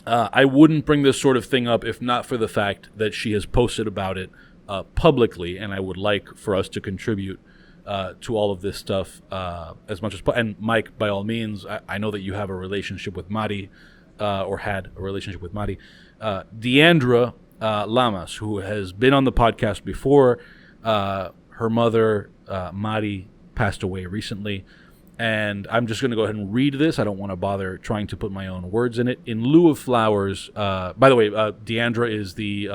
I wouldn't bring this sort of thing up if not for the fact that she has posted about it publicly, and I would like for us to contribute to all of this stuff as much as possible. And Mike, by all means, I know that you have a relationship with Mari, or had a relationship with Mari. Deandra Lamas, who has been on the podcast before, her mother, Mari, passed away recently. And I'm just going to go ahead and read this. I don't want to bother trying to put my own words in it. In lieu of flowers, by the way, Deandra is the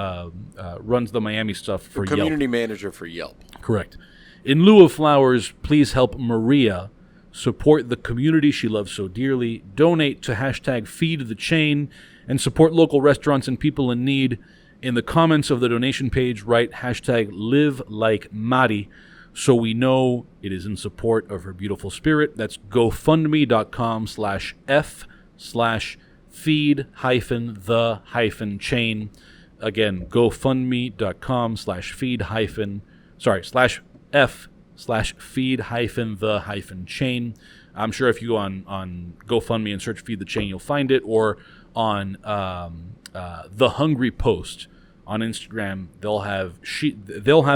runs the Miami stuff for Yelp. Community manager for Yelp. Correct. In lieu of flowers, please help Maria support the community she loves so dearly. Donate to hashtag Feed the Chain and support local restaurants and people in need. In the comments of the donation page, write hashtag Live Like Mari, so we know it is in support of her beautiful spirit. That's GoFundMe.com/F/feed-the-chain. Again, GoFundMe.com/F/feed-the-chain. I'm sure if you go on GoFundMe and search Feed the Chain, you'll find it. Or on The Hungry Post on Instagram, they'll have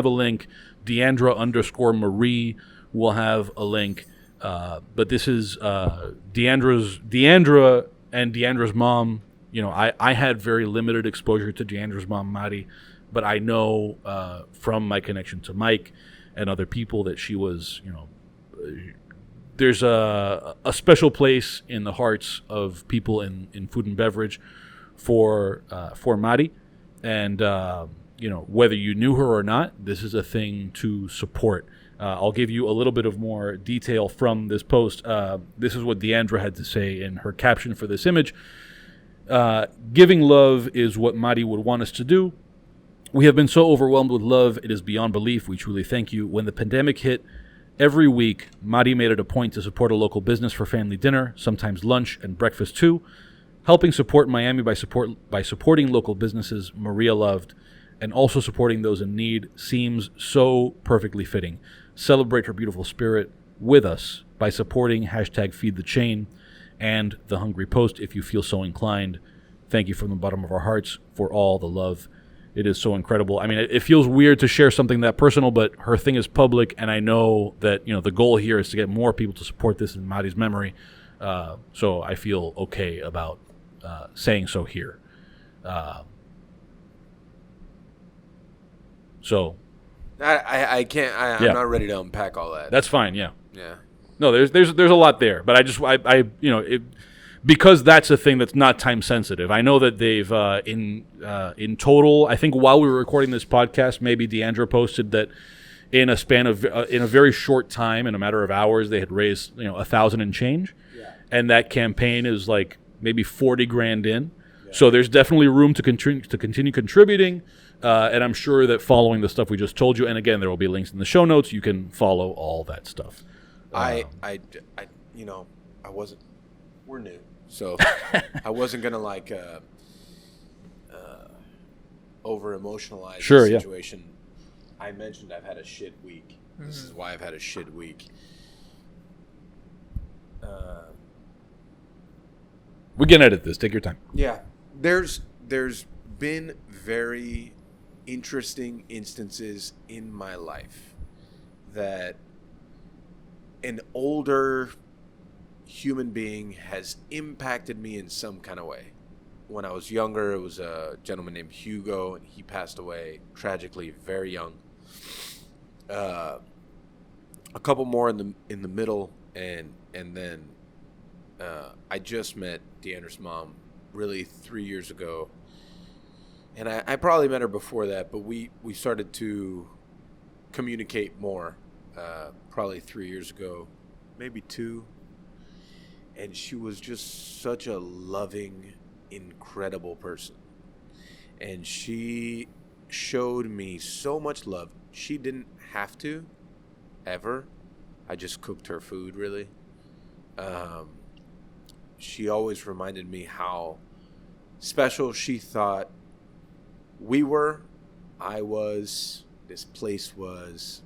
a link. Deandra_Marie will have a link. But this is Deandra and Deandra's mom. You know, I had very limited exposure to Deandra's mom, Mari, but I know from my connection to Mike and other people that she was, you know, there's a special place in the hearts of people in food and beverage for Mari. And, you know, whether you knew her or not, this is a thing to support. I'll give you a little bit of more detail from this post. This is what Deandra had to say in her caption for this image. Giving love is what Mari would want us to do. We have been so overwhelmed with love, it is beyond belief. We truly thank you. When the pandemic hit, every week, Mari made it a point to support a local business for family dinner, sometimes lunch and breakfast too. Helping support Miami by supporting local businesses Maria loved, and also supporting those in need seems so perfectly fitting. Celebrate her beautiful spirit with us by supporting hashtag Feed the Chain and The Hungry Post if you feel so inclined. Thank you from the bottom of our hearts for all the love. It is so incredible. I mean, it feels weird to share something that personal, but her thing is public, and I know that, you know, the goal here is to get more people to support this in Mari's memory. So I feel okay about saying so here. So I can't. I'm not ready to unpack all that. That's fine. Yeah. Yeah. No, there's a lot there, but I you know, because that's a thing that's not time sensitive. I know that they've in total, I think while we were recording this podcast, maybe Deandra posted that in a span of in a very short time, in a matter of hours, they had raised, you know, 1,000 and change, and that campaign is like maybe 40 grand in. Yeah. So there's definitely room to continue contributing. And I'm sure that following the stuff we just told you, and again, there will be links in the show notes, you can follow all that stuff. You know, we're new, so I wasn't going to over emotionalize the situation. Yeah. I mentioned I've had a shit week. Mm-hmm. This is why I've had a shit week. We can edit this. Take your time. Yeah. There's been very interesting instances in my life that an older human being has impacted me in some kind of way. When I was younger, it was a gentleman named Hugo, and he passed away tragically very young. A couple more in the middle, and then I just met Deandra's mom really 3 years ago. And I probably met her before that, but we started to communicate more probably 3 years ago, maybe 2. And she was just such a loving, incredible person. And she showed me so much love. She didn't have to, ever. I just cooked her food, really. She always reminded me how special she thought we were, I was, this place was.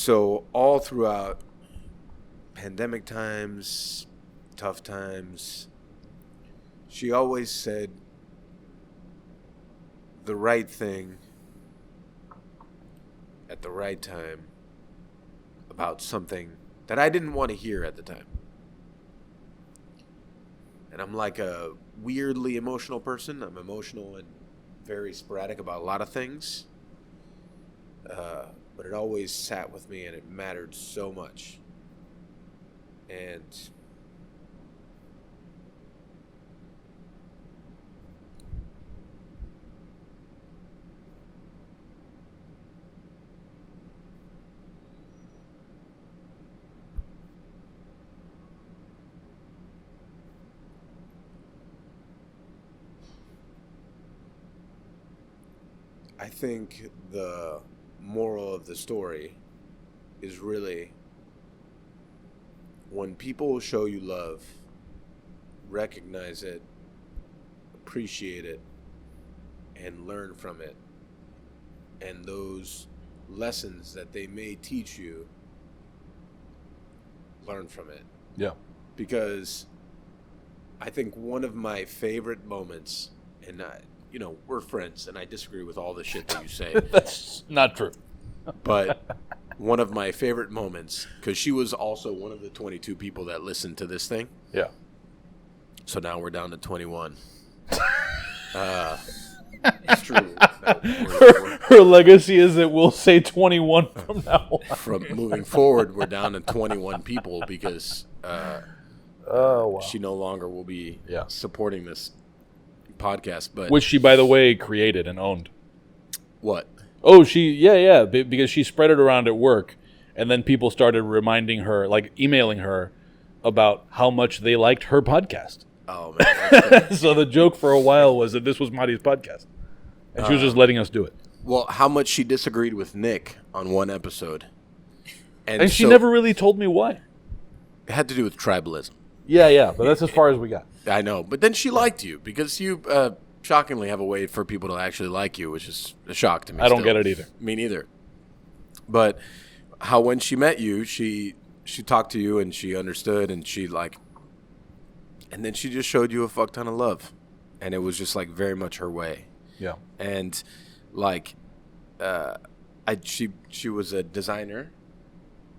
So all throughout pandemic times, tough times, she always said the right thing at the right time about something that I didn't want to hear at the time. And I'm like a weirdly emotional person. I'm emotional and very sporadic about a lot of things. But it always sat with me and it mattered so much. And I think the moral of the story is really, when people show you love, recognize it, appreciate it, and learn from it. And those lessons that they may teach you, learn from it. Yeah. Because I think one of my favorite moments, and we're friends, and I disagree with all the shit that you say. That's not true. But one of my favorite moments, because she was also one of the 22 people that listened to this thing. Yeah. So now we're down to 21. It's true. Her legacy is that we'll say 21 from now on. From moving forward, we're down to 21 people because wow. she no longer will be supporting this podcast. But which she, by the way, created and owned. What? Oh, because she spread it around at work, and then people started reminding her, like emailing her, about how much they liked her podcast. Oh, man. So the joke for a while was that this was Marty's podcast, and she was just letting us do it. Well, how much she disagreed with Nick on one episode. And she never really told me why. It had to do with tribalism. Yeah, but that's as far as we got. I know, but then she liked you because you shockingly have a way for people to actually like you, which is a shock to me. I don't get it either. Me neither. But how when she met you, she talked to you and she understood and and then she just showed you a fuck ton of love, and it was just like very much her way. Yeah. And she was a designer,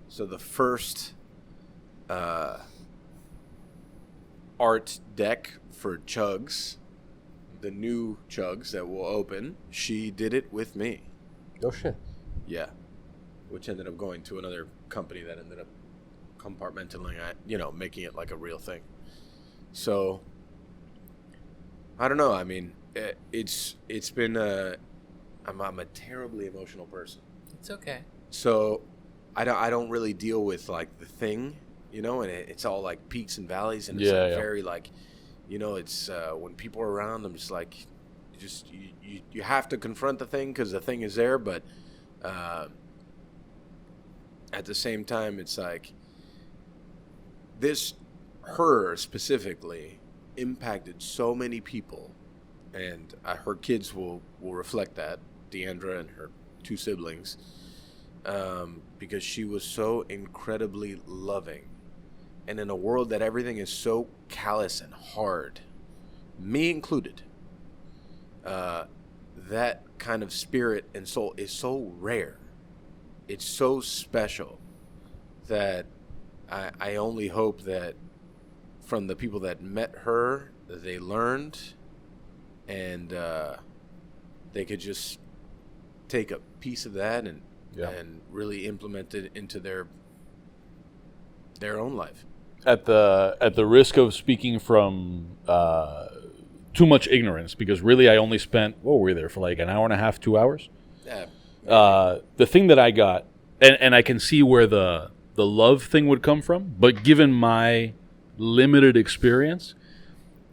so the first art deck for Chugs, the new Chugs that will open, she did it with me. Oh shit. Yeah. Which ended up going to another company that ended up compartmentalizing, making it like a real thing. So I don't know. I mean, it's been I'm a terribly emotional person. It's okay. So I don't really deal with like the thing, and it's all like peaks and valleys, and it's very like, it's when people are around, I'm just like, you have to confront the thing because the thing is there, but at the same time, it's like her specifically impacted so many people, and her kids will reflect that, Deandra and her two siblings, because she was so incredibly loving. And in a world that everything is so callous and hard, me included, that kind of spirit and soul is so rare. It's so special that I only hope that from the people that met her, that they learned, and they could just take a piece of that and really implement it into their own life. At the risk of speaking from too much ignorance, because really I only spent, what were we there for, like an hour and a half, 2 hours? Yeah. The thing that I got, and I can see where the love thing would come from, but given my limited experience,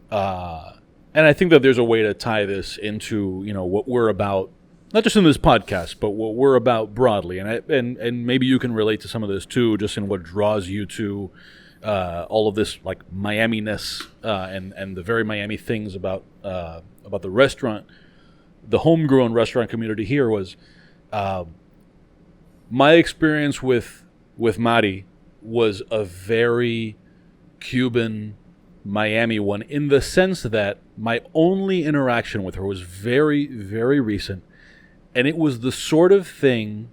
and I think that there's a way to tie this into, what we're about, not just in this podcast, but what we're about broadly, and maybe you can relate to some of this too, just in what draws you to all of this like Miami-ness and the very Miami things about the restaurant, the homegrown restaurant community here was my experience with Mari was a very Cuban Miami one, in the sense that my only interaction with her was very, very recent, and it was the sort of thing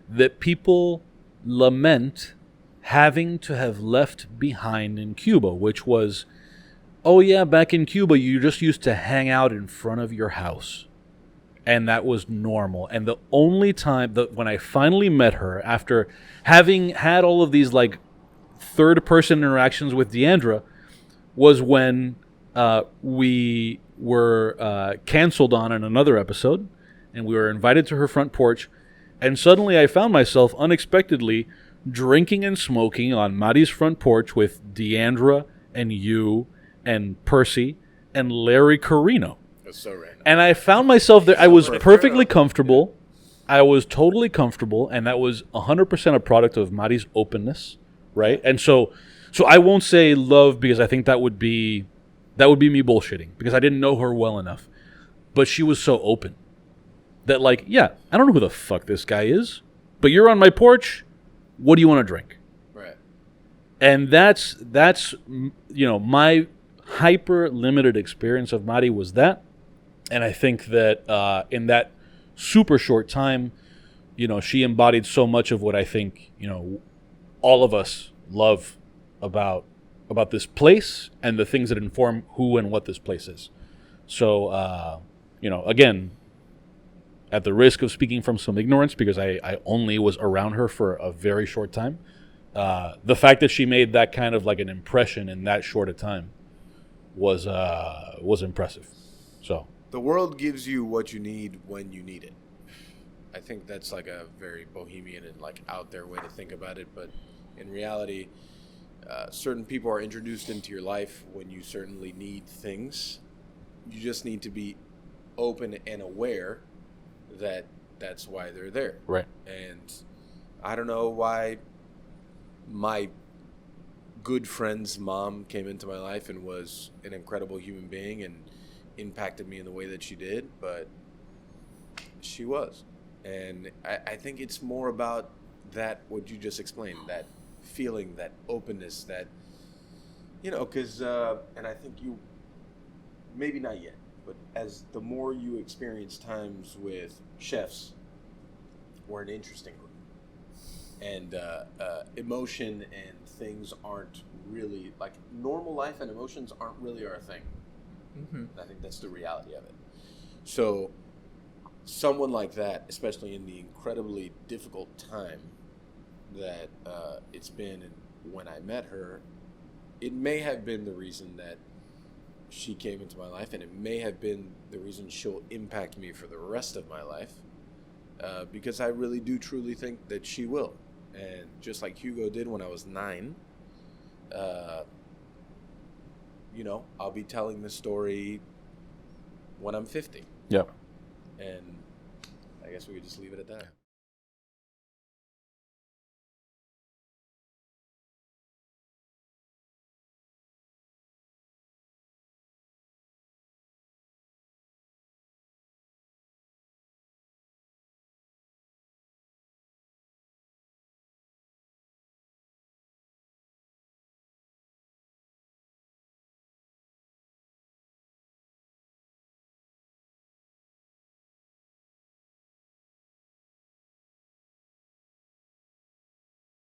that people lament having to have left behind in Cuba, which was, oh yeah, back in Cuba you just used to hang out in front of your house, and that was normal. And the only time that when I finally met her, after having had all of these like third person interactions with Deandra, was when we were canceled on in another episode, and we were invited to her front porch, and suddenly I found myself unexpectedly drinking and smoking on Mari's front porch with Deandra and you and Percy and Larry Carino. That's so random. And I found myself there. I was perfectly comfortable. I was totally comfortable, and that was 100% a product of Mari's openness, right? And so I won't say love, because I think that would be me bullshitting, because I didn't know her well enough. But she was so open that, like, yeah, I don't know who the fuck this guy is, but you're on my porch. What do you want to drink? Right. And that's my hyper limited experience of Mari was that. And I think that in that super short time, she embodied so much of what I think, all of us love about this place and the things that inform who and what this place is. So, again, at the risk of speaking from some ignorance, because I only was around her for a very short time, the fact that she made that kind of like an impression in that short a time was impressive. So the world gives you what you need when you need it. I think that's like a very bohemian and like out there way to think about it, but in reality, certain people are introduced into your life when you certainly need things. You just need to be open and aware that that's why they're there. Right. And I don't know why my good friend's mom came into my life and was an incredible human being and impacted me in the way that she did, but she was. And I think it's more about that, what you just explained, that feeling, that openness, that, because, and I think you, maybe not yet, but as the more you experience times with chefs, we're an interesting group. And emotion and things aren't really, like, normal life and emotions aren't really our thing. Mm-hmm. I think that's the reality of it. So someone like that, especially in the incredibly difficult time that it's been, and when I met her, it may have been the reason that she came into my life, and it may have been the reason she'll impact me for the rest of my life, because I really do truly think that she will. And just like Hugo did when I was 9, I'll be telling this story when I'm 50. Yeah. And I guess we could just leave it at that.